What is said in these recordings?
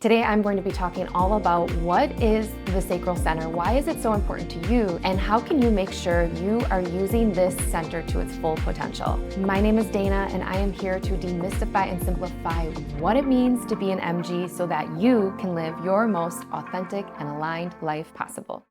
Today I'm going to be talking all about what is the Sacral Center, why is it so important to you, and how can you make sure you are using this center to its full potential. My name is Dana and I am here to demystify and simplify what it means to be an MG so that you can live your most authentic and aligned life possible.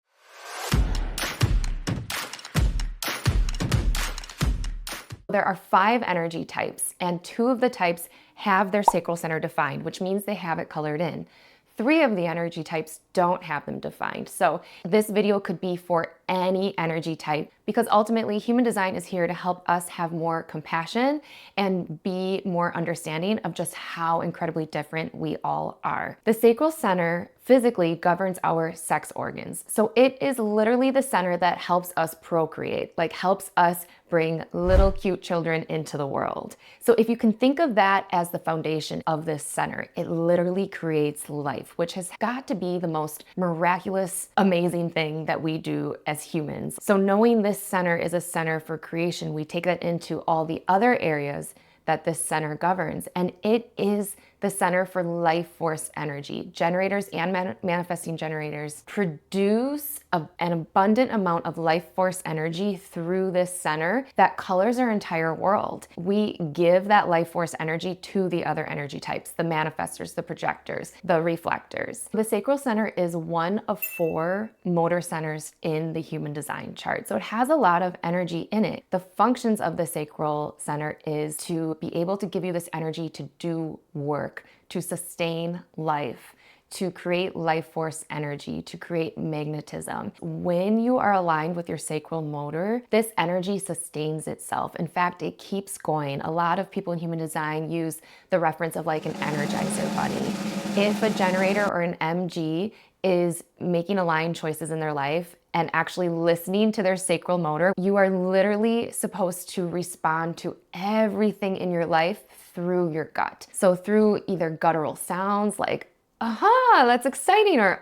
There are 5 energy types, and 2 of the types have their sacral center defined, which means they have it colored in. 3 of the energy types don't have them defined. So this video could be for any energy type, because ultimately human design is here to help us have more compassion and be more understanding of just how incredibly different we all are. The sacral center physically governs our sex organs. So it is literally the center that helps us procreate, like helps us bring little cute children into the world. So if you can think of that as the foundation of this center, it literally creates life, which has got to be the most miraculous, amazing thing that we do as humans. So knowing this center is a center for creation, we take that into all the other areas that this center governs, and it is the center for life force energy. Generators and manifesting generators produce an abundant amount of life force energy through this center that colors our entire world. We give that life force energy to the other energy types, the manifestors, the projectors, the reflectors. The sacral center is one of 4 motor centers in the human design chart. So it has a lot of energy in it. The functions of the sacral center is to be able to give you this energy to do work, to sustain life, to create life force energy, to create magnetism. When you are aligned with your sacral motor, this energy sustains itself. In fact, it keeps going. A lot of people in human design use the reference of like an energizer bunny. If a generator or an MG is making aligned choices in their life and actually listening to their sacral motor, you are literally supposed to respond to everything in your life through your gut. So through either guttural sounds like, aha, that's exciting, or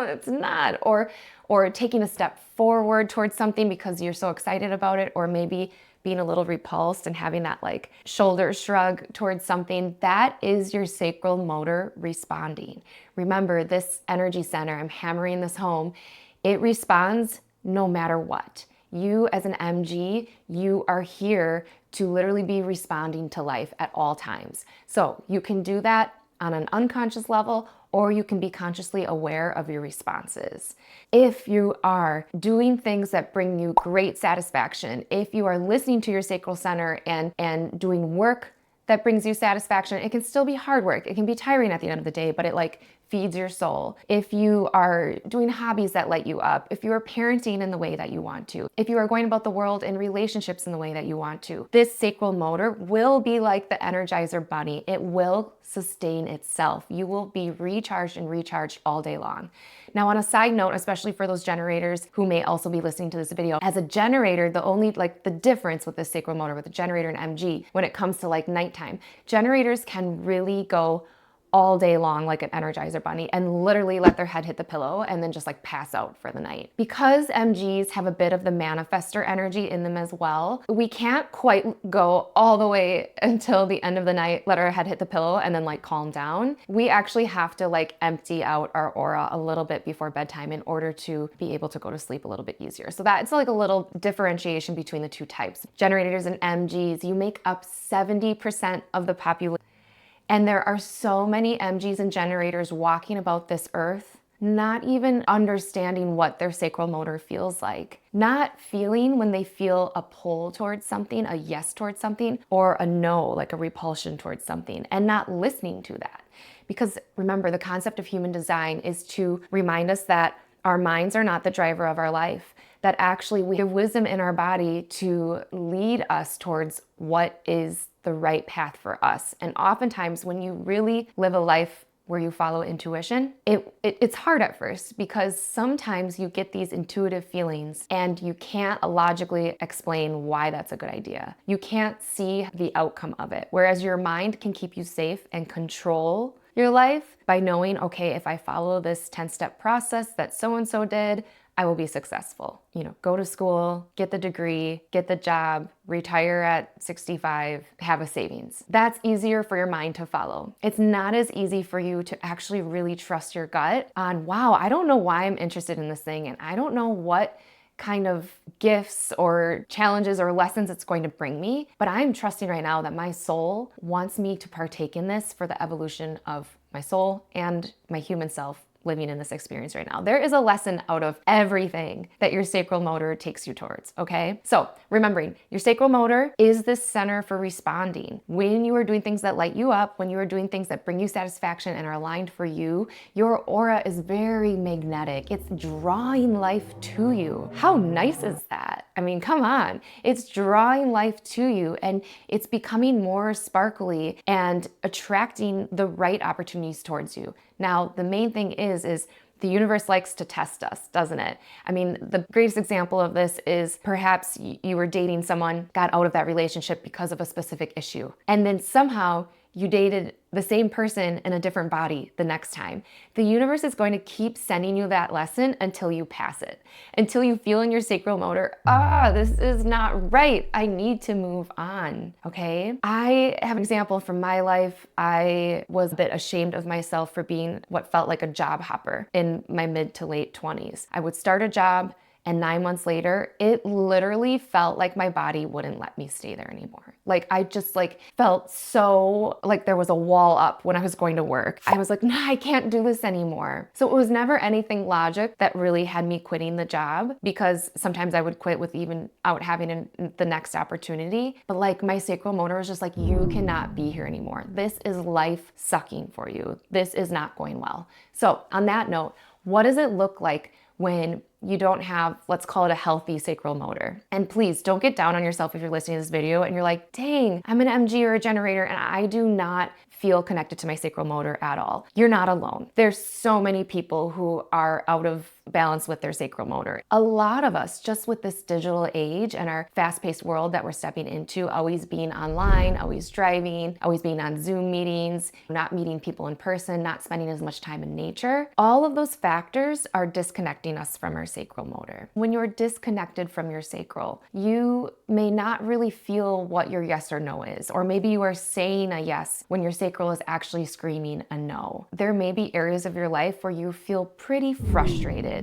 it's not, or taking a step forward towards something because you're so excited about it, or maybe being a little repulsed and having that like shoulder shrug towards something. That is your sacral motor responding. Remember, this energy center, I'm hammering this home, it responds no matter what. You as an MG, you are here to literally be responding to life at all times. So you can do that on an unconscious level, or you can be consciously aware of your responses. If you are doing things that bring you great satisfaction, if you are listening to your sacral center and doing work that brings you satisfaction, it can still be hard work. It can be tiring at the end of the day, but it like feeds your soul. If you are doing hobbies that light you up, if you are parenting in the way that you want to, if you are going about the world in relationships in the way that you want to, this sacral motor will be like the Energizer Bunny. It will sustain itself. You will be recharged and recharged all day long. Now, on a side note, especially for those generators who may also be listening to this video, as a generator, the difference with the sacral motor, with the generator and MG, when it comes to like nighttime, generators can really go all day long like an Energizer Bunny and literally let their head hit the pillow and then just like pass out for the night. Because MGs have a bit of the manifestor energy in them as well, we can't quite go all the way until the end of the night, let our head hit the pillow and then like calm down. We actually have to like empty out our aura a little bit before bedtime in order to be able to go to sleep a little bit easier. So that's like a little differentiation between the 2 types. Generators and MGs, you make up 70% of the population. And there are so many MGs and generators walking about this earth, not even understanding what their sacral motor feels like, not feeling when they feel a pull towards something, a yes towards something, or a no, like a repulsion towards something, and not listening to that. Because remember, the concept of human design is to remind us that our minds are not the driver of our life, that actually we have wisdom in our body to lead us towards what is the right path for us. And oftentimes when you really live a life where you follow intuition, it's hard at first because sometimes you get these intuitive feelings and you can't logically explain why that's a good idea. You can't see the outcome of it. Whereas your mind can keep you safe and control your life by knowing, okay, if I follow this 10-step process that so-and-so did, I will be successful. Go to school, get the degree, get the job, retire at 65, have a savings. That's easier for your mind to follow. It's not as easy for you to actually really trust your gut on, wow, I don't know why I'm interested in this thing, and I don't know what kind of gifts or challenges or lessons it's going to bring me, but I'm trusting right now that my soul wants me to partake in this for the evolution of my soul and my human self living in this experience right now. There is a lesson out of everything that your sacral motor takes you towards, okay? So remembering, your sacral motor is the center for responding. When you are doing things that light you up, when you are doing things that bring you satisfaction and are aligned for you, your aura is very magnetic. It's drawing life to you. How nice is that? I mean, come on. It's drawing life to you, and it's becoming more sparkly and attracting the right opportunities towards you. Now, the main thing is the universe likes to test us, doesn't it? I mean, the greatest example of this is perhaps you were dating someone, got out of that relationship because of a specific issue, and then somehow you dated the same person in a different body the next time. The universe is going to keep sending you that lesson until you pass it, until you feel in your sacral motor, this is not right. I need to move on, okay? I have an example from my life. I was a bit ashamed of myself for being what felt like a job hopper in my mid to late 20s. I would start a job, and 9 months later, it literally felt like my body wouldn't let me stay there anymore. Like I just felt so like there was a wall up when I was going to work. I was like, nah, I can't do this anymore. So it was never anything logic that really had me quitting the job, because sometimes I would quit with even out having the next opportunity. But my sacral motor was just like, you cannot be here anymore. This is life sucking for you. This is not going well. So on that note, what does it look like when you don't have, let's call it a healthy sacral motor? And please don't get down on yourself if you're listening to this video and you're like, dang, I'm an MG or a generator and I do not feel connected to my sacral motor at all. You're not alone. There's so many people who are out of balance with their sacral motor. A lot of us, just with this digital age and our fast-paced world that we're stepping into, always being online, always driving, always being on Zoom meetings, not meeting people in person, not spending as much time in nature, all of those factors are disconnecting us from our sacral motor. When you're disconnected from your sacral, you may not really feel what your yes or no is, or maybe you are saying a yes when your sacral is actually screaming a no. There may be areas of your life where you feel pretty frustrated,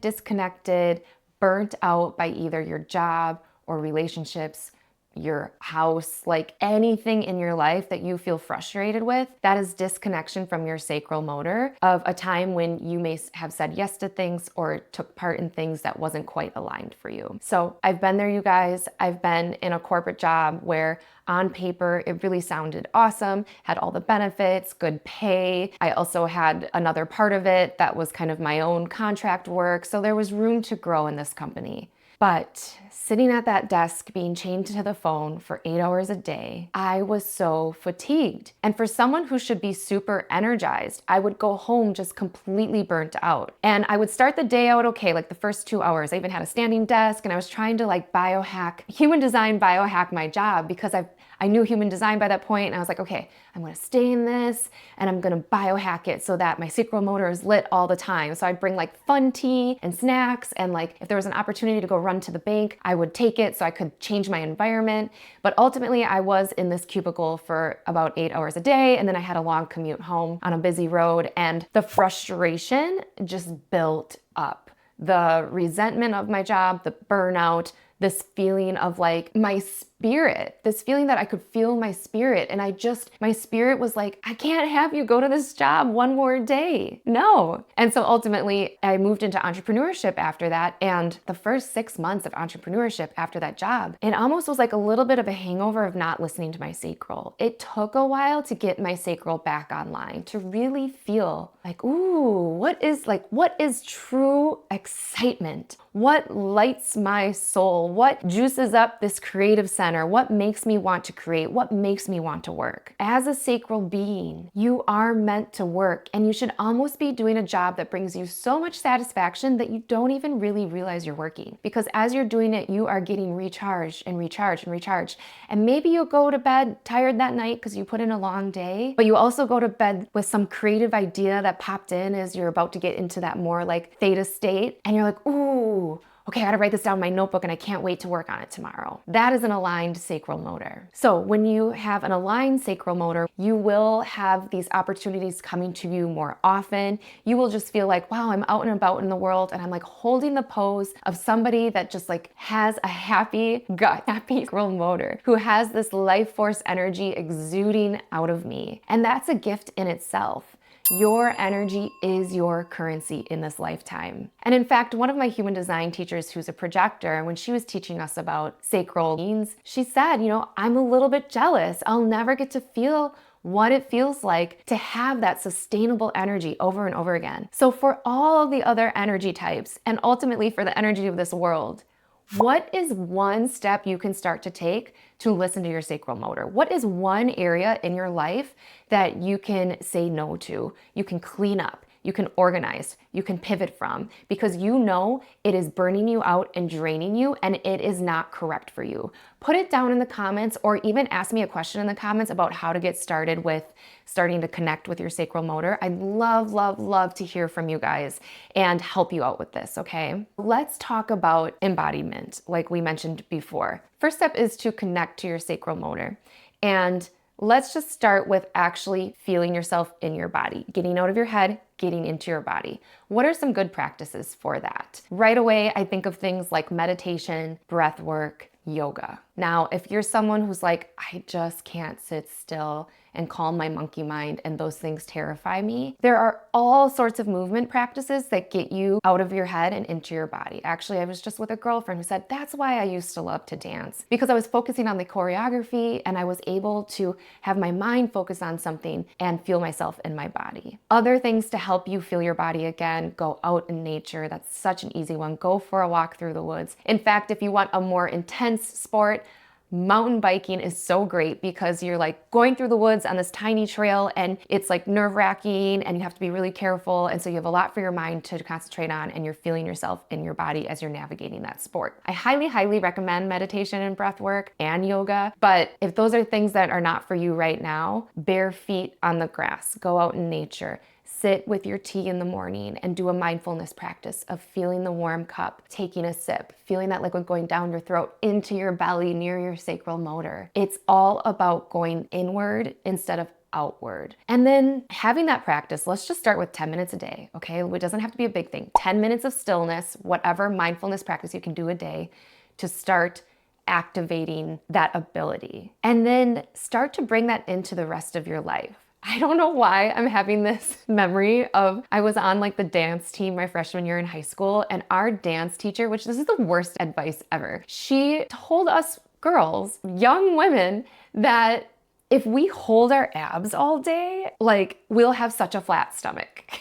disconnected, burnt out by either your job or relationships, your house, anything in your life that you feel frustrated with. That is disconnection from your sacral motor of a time when you may have said yes to things or took part in things that wasn't quite aligned for you. So I've been there, you guys. I've been in a corporate job where on paper, it really sounded awesome, had all the benefits, good pay. I also had another part of it that was kind of my own contract work. So there was room to grow in this company. But sitting at that desk, being chained to the phone for 8 hours a day, I was so fatigued. And for someone who should be super energized, I would go home just completely burnt out. And I would start the day out okay, the first 2 hours. I even had a standing desk, and I was trying to human design biohack my job, because I knew human design by that point, and I was like, okay, I'm gonna stay in this and I'm gonna biohack it so that my sacral motor is lit all the time. So I'd bring fun tea and snacks, and if there was an opportunity to go run to the bank, I would take it so I could change my environment. But ultimately, I was in this cubicle for about 8 hours a day, and then I had a long commute home on a busy road, and the frustration just built up. The resentment of my job, the burnout, this feeling of my spirit, this feeling that I could feel my spirit. And my spirit was like, I can't have you go to this job one more day. No. And so ultimately I moved into entrepreneurship after that. And the first 6 months of entrepreneurship after that job, it almost was like a little bit of a hangover of not listening to my sacral. It took a while to get my sacral back online, to really feel ooh, what is true excitement? What lights my soul? What juices up this creative center? center, what makes me want to create, what makes me want to work. As a sacral being, you are meant to work, and you should almost be doing a job that brings you so much satisfaction that you don't even really realize you're working. Because as you're doing it, you are getting recharged and recharged and recharged. And maybe you'll go to bed tired that night because you put in a long day, but you also go to bed with some creative idea that popped in as you're about to get into that more like theta state. And you're like, ooh, okay, I gotta write this down in my notebook and I can't wait to work on it tomorrow. That is an aligned sacral motor. So when you have an aligned sacral motor, you will have these opportunities coming to you more often. You will just feel like, wow, I'm out and about in the world and I'm like holding the pose of somebody that just like has a happy gut, happy sacral motor, who has this life force energy exuding out of me. And that's a gift in itself. Your energy is your currency in this lifetime. And in fact, one of my human design teachers who's a projector, when she was teaching us about sacral beings, she said, I'm a little bit jealous. I'll never get to feel what it feels like to have that sustainable energy over and over again. So for all of the other energy types, and ultimately for the energy of this world, what is one step you can start to take to listen to your sacral motor? What is one area in your life that you can say no to? You can clean up, you can organize, you can pivot from, because you know it is burning you out and draining you and it is not correct for you. Put it down in the comments, or even ask me a question in the comments about how to get started with starting to connect with your sacral motor. I'd love, love, love to hear from you guys and help you out with this, okay? Let's talk about embodiment, like we mentioned before. First step is to connect to your sacral motor. And let's just start with actually feeling yourself in your body, getting out of your head, getting into your body. What are some good practices for that? Right away, I think of things like meditation, breath work, yoga. Now, if you're someone who's like, I just can't sit still and calm my monkey mind and those things terrify me, there are all sorts of movement practices that get you out of your head and into your body. Actually, I was just with a girlfriend who said, that's why I used to love to dance, because I was focusing on the choreography and I was able to have my mind focus on something and feel myself in my body. Other things to help you feel your body again, go out in nature. That's such an easy one. Go for a walk through the woods. In fact, if you want a more intense sport, mountain biking is so great, because you're like going through the woods on this tiny trail and it's like nerve-wracking and you have to be really careful. And so you have a lot for your mind to concentrate on and you're feeling yourself in your body as you're navigating that sport. I highly, highly recommend meditation and breath work and yoga. But if those are things that are not for you right now, bare feet on the grass, go out in nature. Sit with your tea in the morning and do a mindfulness practice of feeling the warm cup, taking a sip, feeling that liquid going down your throat into your belly near your sacral motor. It's all about going inward instead of outward. And then having that practice, let's just start with 10 minutes a day, okay? It doesn't have to be a big thing. 10 minutes of stillness, whatever mindfulness practice you can do a day to start activating that ability. And then start to bring that into the rest of your life. I don't know why I'm having this memory of, I was on like the dance team my freshman year in high school, and our dance teacher, which this is the worst advice ever, she told us girls, young women, that if we hold our abs all day, like we'll have such a flat stomach.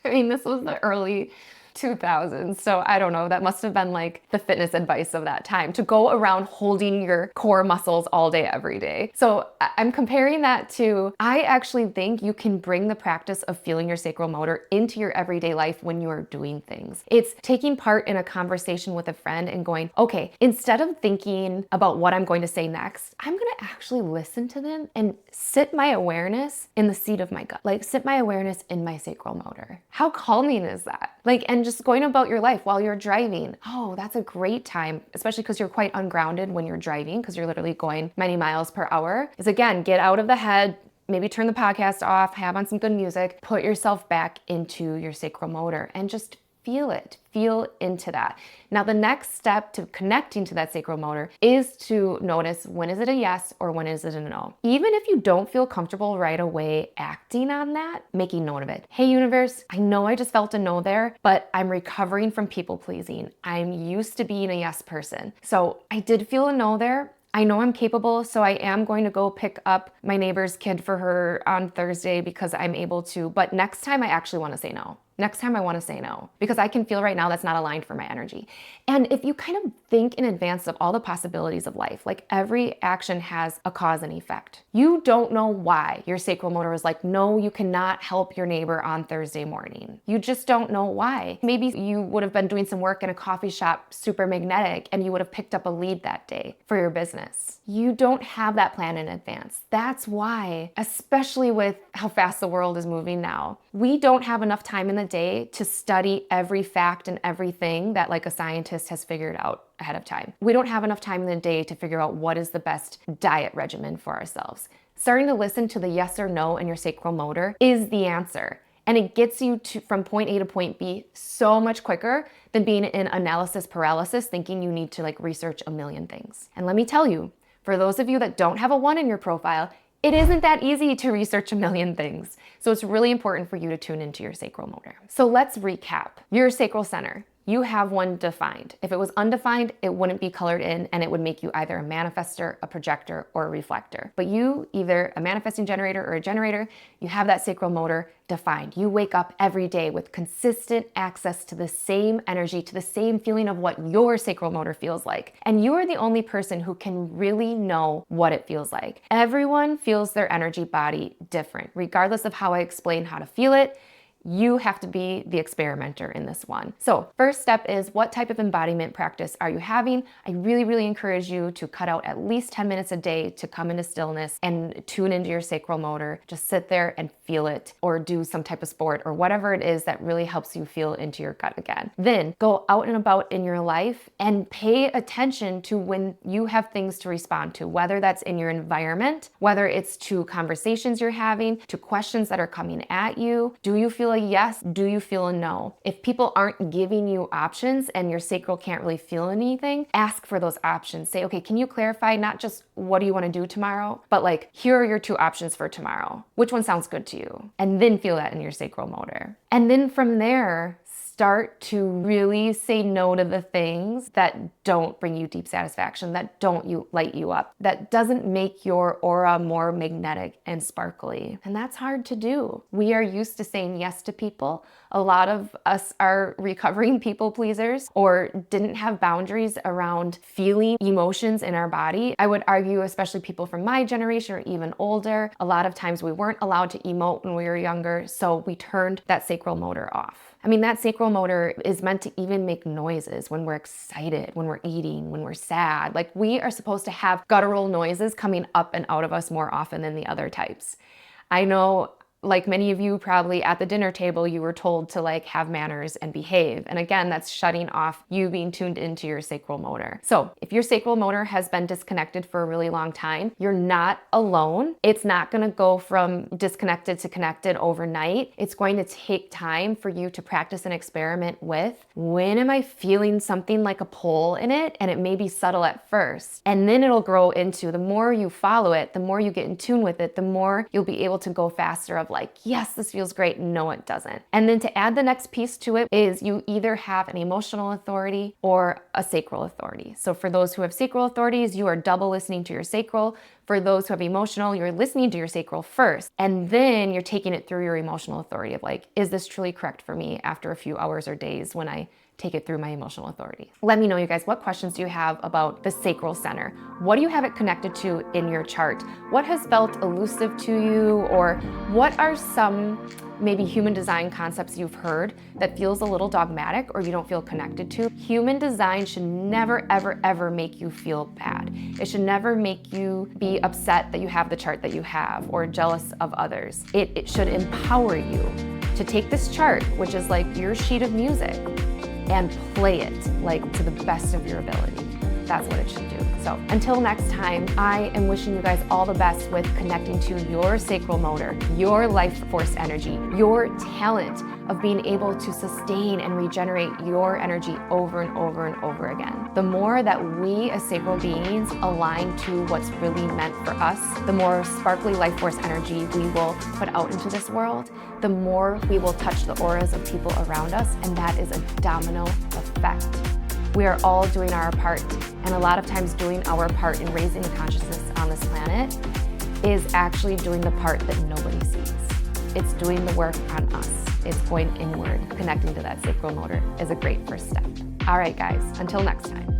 I mean, this was the early 2000s. So I don't know, that must have been like the fitness advice of that time, to go around holding your core muscles all day, every day. So I'm comparing that to, I actually think you can bring the practice of feeling your sacral motor into your everyday life when you're doing things. It's taking part in a conversation with a friend and going, okay, instead of thinking about what I'm going to say next, I'm going to actually listen to them and sit my awareness in the seat of my gut, like sit my awareness in my sacral motor. How calming is that? Like, and just going about your life while you're driving. Oh, that's a great time, especially because you're quite ungrounded when you're driving, because you're literally going many miles per hour. Is again, get out of the head, maybe turn the podcast off, have on some good music, put yourself back into your sacral motor and just feel it, feel into that. Now, the next step to connecting to that sacral motor is to notice, when is it a yes or when is it a no? Even if you don't feel comfortable right away acting on that, making note of it. Hey, universe, I know I just felt a no there, but I'm recovering from people pleasing. I'm used to being a yes person. So I did feel a no there. I know I'm capable, so I am going to go pick up my neighbor's kid for her on Thursday because I'm able to, but next time I actually want to say no. Next time I want to say no, because I can feel right now that's not aligned for my energy. And if you kind of think in advance of all the possibilities of life, like every action has a cause and effect. You don't know why your sacral motor was like, no, you cannot help your neighbor on Thursday morning. You just don't know why. Maybe you would have been doing some work in a coffee shop, super magnetic, and you would have picked up a lead that day for your business. You don't have that plan in advance. That's why, especially with how fast the world is moving now, we don't have enough time in the day to study every fact and everything that like a scientist has figured out ahead of time. We don't have enough time in the day to figure out what is the best diet regimen for ourselves. Starting to listen to the yes or no in your sacral motor is the answer. And it gets you from point A to point B so much quicker than being in analysis paralysis, thinking you need to like research a million things. And let me tell you, for those of you that don't have a 1 in your profile, it isn't that easy to research a million things. So it's really important for you to tune into your sacral motor. So let's recap. Your sacral center. You have one defined. If it was undefined, it wouldn't be colored in and it would make you either a manifester, a projector, or a reflector. But you, either a manifesting generator or a generator, you have that sacral motor defined. You wake up every day with consistent access to the same energy, to the same feeling of what your sacral motor feels like. And you are the only person who can really know what it feels like. Everyone feels their energy body different. Regardless of how I explain how to feel it, you have to be the experimenter in this one. So first step is, what type of embodiment practice are you having? I really encourage you to cut out at least 10 minutes a day to come into stillness and tune into your sacral motor. Just sit there and feel it, or do some type of sport or whatever it is that really helps you feel into your gut again. Then go out and about in your life and pay attention to when you have things to respond to, whether that's in your environment, whether it's to conversations you're having, to questions that are coming at you. Do you feel a yes? Do you feel a no? If people aren't giving you options and your sacral can't really feel anything, ask for those options. Say, okay, can you clarify not just what do you want to do tomorrow, but like, here are your 2 options for tomorrow. Which one sounds good to you? And then feel that in your sacral motor. And then from there, start to really say no to the things that don't bring you deep satisfaction, that don't light you up, that doesn't make your aura more magnetic and sparkly. And that's hard to do. We are used to saying yes to people. A lot of us are recovering people pleasers or didn't have boundaries around feeling emotions in our body. I would argue, especially people from my generation or even older, a lot of times we weren't allowed to emote when we were younger, so we turned that sacral motor off. I mean, that sacral motor is meant to even make noises when we're excited, when we're eating, when we're sad. Like, we are supposed to have guttural noises coming up and out of us more often than the other types. I know, like many of you probably at the dinner table, you were told to like have manners and behave. And again, that's shutting off you being tuned into your sacral motor. So if your sacral motor has been disconnected for a really long time, you're not alone. It's not going to go from disconnected to connected overnight. It's going to take time for you to practice and experiment with, when am I feeling something like a pull in it? And it may be subtle at first. And then it'll grow into, the more you follow it, the more you get in tune with it, the more you'll be able to go faster of like, yes, this feels great. No, it doesn't. And then to add the next piece to it is, you either have an emotional authority or a sacral authority. So for those who have sacral authorities, you are double listening to your sacral. For those who have emotional, you're listening to your sacral first, and then you're taking it through your emotional authority of like, is this truly correct for me after a few hours or days when I take it through my emotional authority? Let me know, you guys, what questions do you have about the sacral center? What do you have it connected to in your chart? What has felt elusive to you? Or what are some maybe human design concepts you've heard that feels a little dogmatic or you don't feel connected to? Human design should never, ever make you feel bad. It should never make you be upset that you have the chart that you have or jealous of others. It should empower you to take this chart, which is like your sheet of music, and play it like to the best of your ability. That's what it should do. So until next time, I am wishing you guys all the best with connecting to your sacral motor, your life force energy, your talent of being able to sustain and regenerate your energy over and over and over again. The more that we as sacral beings align to what's really meant for us, the more sparkly life force energy we will put out into this world, the more we will touch the auras of people around us, and that is a domino effect. We are all doing our part, and a lot of times doing our part in raising the consciousness on this planet is actually doing the part that nobody sees. It's doing the work on us. it's going inward, connecting to that sacral motor is a great first step. All right, guys, until next time.